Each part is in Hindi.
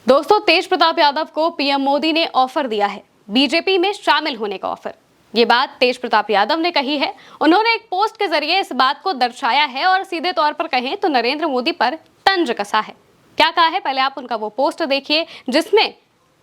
दोस्तों, तेज प्रताप यादव को पीएम मोदी ने ऑफर दिया है, बीजेपी में शामिल होने का ऑफर। ये बात तेज प्रताप यादव ने कही है। उन्होंने एक पोस्ट के जरिए इस बात को दर्शाया है और सीधे तौर पर कहें तो नरेंद्र मोदी पर तंज कसा है। क्या कहा है, पहले आप उनका वो पोस्ट देखिए जिसमें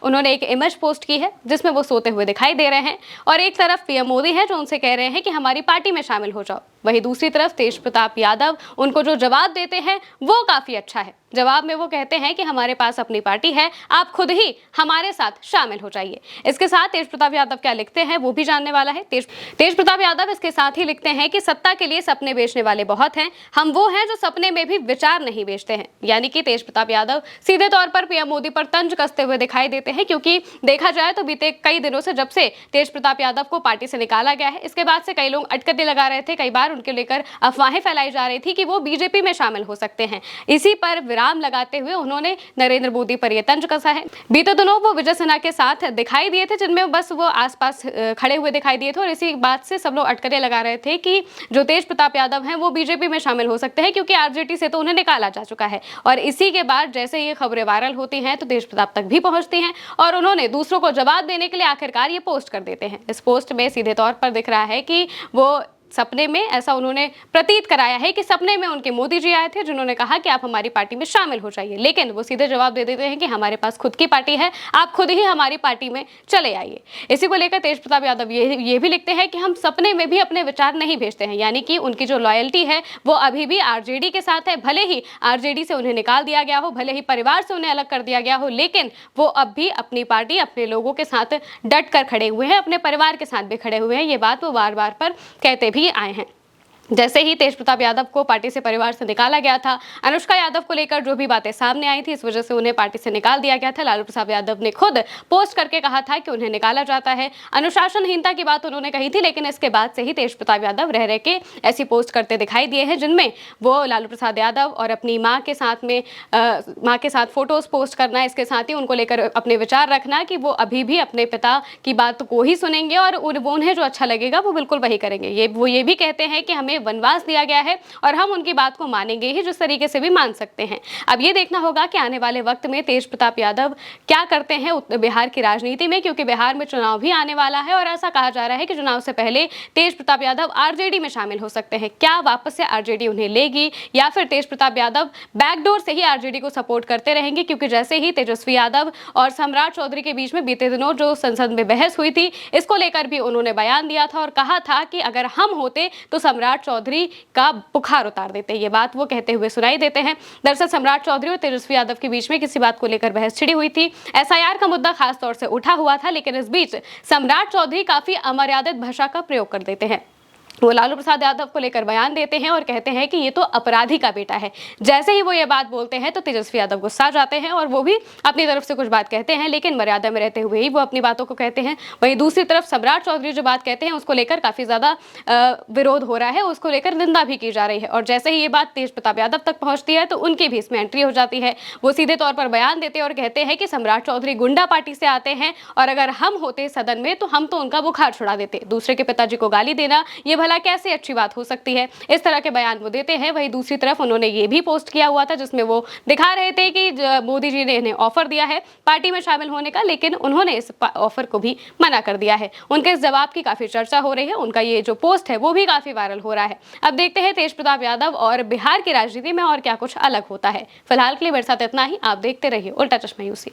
उन्होंने एक इमेज पोस्ट की है जिसमें वो सोते हुए दिखाई दे रहे हैं और एक तरफ पीएम मोदी है जो उनसे कह रहे हैं कि हमारी पार्टी में शामिल हो जाओ। वहीं दूसरी तरफ तेज प्रताप यादव उनको जो जवाब देते हैं वो काफी अच्छा है। जवाब में वो कहते हैं कि हमारे पास अपनी पार्टी है, आप खुद ही हमारे साथ शामिल हो जाइए। इसके साथ तेज प्रताप यादव क्या लिखते हैं वो भी जानने वाला है। तेज प्रताप यादव इसके साथ ही लिखते हैं कि सत्ता के लिए सपने बेचने वाले बहुत हैं, हम वो हैं जो सपने में भी विचार नहीं बेचते हैं। यानी कि तेज प्रताप यादव सीधे तौर पर पीएम मोदी पर तंज कसते हुए दिखाई देते हैं, क्योंकि देखा जाए तो बीते कई दिनों से जब से तेज प्रताप यादव को पार्टी से निकाला गया है, इसके बाद से कई लोग अटकलें लगा रहे थे, कई बार उनके लेकर अफवाहें फैलाई जा रही थी कि वो बीजेपी में शामिल हो सकते हैं। इसी पर विराम लगाते हुए उन्होंने नरेंद्र मोदी पर यह तंज कसा है। बीते दिनों वो विजय सिन्हा के साथ दिखाई दिए थे, जिनमें बस वो आसपास खड़े हुए दिखाई दिए थे और इसी बात से सब लोग अटकलें लगा रहे थे कि जो तेज प्रताप यादव हैं वो बीजेपी में शामिल हो सकते हैं, क्योंकि आरजेडी से तो उन्हें निकाला जा चुका है। और इसी के बाद जैसे ये खबरें वायरल होती हैं तो तेज प्रताप तक भी पहुंचती हैं और उन्होंने दूसरों को जवाब देने के लिए आखिरकार ये पोस्ट कर देते हैं। इस पोस्ट में सीधे तौर पर दिख रहा है कि वो सपने में, ऐसा उन्होंने प्रतीत कराया है कि सपने में उनके मोदी जी आए थे जिन्होंने कहा कि आप हमारी पार्टी में शामिल हो जाइए, लेकिन वो सीधे जवाब दे देते हैं कि हमारे पास खुद की पार्टी है, आप खुद ही हमारी पार्टी में चले आइए। इसी को लेकर तेज प्रताप यादव ये भी लिखते हैं कि हम सपने में भी अपने विचार नहीं भेजते हैं। यानी कि उनकी जो लॉयल्टी है वो अभी भी आरजेडी के साथ है। भले ही आरजेडी से उन्हें निकाल दिया गया हो, भले ही परिवार से उन्हें अलग कर दिया गया हो, लेकिन वो अब भी अपनी पार्टी, अपने लोगों के साथ डट कर खड़े हुए हैं, अपने परिवार के साथ भी खड़े हुए हैं। ये बात वो बार बार पर कहते भी आए हैं। जैसे ही तेज प्रताप यादव को पार्टी से, परिवार से निकाला गया था, अनुष्का यादव को लेकर जो भी बातें सामने आई थी, इस वजह से उन्हें पार्टी से निकाल दिया गया था। लालू प्रसाद यादव ने खुद पोस्ट करके कहा था कि उन्हें निकाला जाता है। अनुशासनहीनता की बात उन्होंने कही थी, लेकिन इसके बाद से ही तेज प्रताप यादव रह के ऐसी पोस्ट करते दिखाई दिए हैं जिनमें वो लालू प्रसाद यादव और अपनी माँ के साथ फोटोज पोस्ट करना, इसके साथ ही उनको लेकर अपने विचार रखना कि वो अभी भी अपने पिता की बात को ही सुनेंगे और उन्हें जो अच्छा लगेगा वो बिल्कुल वही करेंगे। वो ये भी कहते हैं कि हमें वनवास दिया गया है और हम उनकी बात को मानेंगे ही, जिस तरीके से भी मान सकते हैं। अब ये देखना होगा कि आने वाले वक्त में तेज प्रताप यादव क्या करते हैं बिहार की राजनीति में, क्योंकि बिहार में चुनाव भी आने वाला है और ऐसा कहा जा रहा है कि चुनाव से पहले तेज प्रताप यादव आरजेडी में शामिल हो सकते हैं। क्या वापस से आरजेडी उन्हें लेगी या फिर तेज प्रताप यादव बैकडोर से ही आरजेडी को सपोर्ट करते रहेंगे? क्योंकि जैसे ही तेजस्वी यादव और सम्राट चौधरी के बीच में बीते दिनों जो संसद में बहस हुई थी, इसको लेकर भी उन्होंने बयान दिया था और कहा था कि अगर हम होते तो सम्राट चौधरी का बुखार उतार देते। ये बात वो कहते हुए सुनाई देते हैं। दरअसल सम्राट चौधरी और तेजस्वी यादव के बीच में किसी बात को लेकर बहस छिड़ी हुई थी। एसआईआर का मुद्दा खास तौर से उठा हुआ था, लेकिन इस बीच सम्राट चौधरी काफी अमर्यादित भाषा का प्रयोग कर देते हैं। वो लालू प्रसाद यादव को लेकर बयान देते हैं और कहते हैं कि ये तो अपराधी का बेटा है। जैसे ही वो ये बात बोलते हैं तो तेजस्वी यादव गुस्सा जाते हैं और वो भी अपनी तरफ से कुछ बात कहते हैं, लेकिन मर्यादा में रहते हुए ही वो अपनी बातों को कहते हैं। वहीं दूसरी तरफ सम्राट चौधरी जो बात कहते हैं उसको लेकर काफी ज्यादा विरोध हो रहा है, उसको लेकर निंदा भी की जा रही है। और जैसे ही ये बात तेज प्रताप यादव तक पहुंचती है तो उनकी भी इसमें एंट्री हो जाती है। वो सीधे तौर पर बयान देते हैं और कहते हैं कि सम्राट चौधरी गुंडा पार्टी से आते हैं और अगर हम होते सदन में तो हम तो उनका बुखार छुड़ा देते। दूसरे के पिताजी को गाली देना ये भला कैसे अच्छी बात हो सकती है? इस तरह के बयान वो देते हैं। वहीं दूसरी तरफ उन्होंने ये भी पोस्ट किया हुआ था जिसमें वो दिखा रहे थे कि मोदी जी ने इन्हें ऑफर दिया है पार्टी में शामिल होने का, लेकिन उन्होंने इस ऑफर को भी मना कर दिया है। उनके इस जवाब की काफी चर्चा हो रही है। उनका ये जो पोस्ट है वो भी काफी वायरल हो रहा है। अब देखते हैं तेज प्रताप यादव और बिहार की राजनीति में और क्या कुछ अलग होता है। फिलहाल के लिए मेरे साथ इतना ही। आप देखते रहिए उल्टा चश्मा यूसी।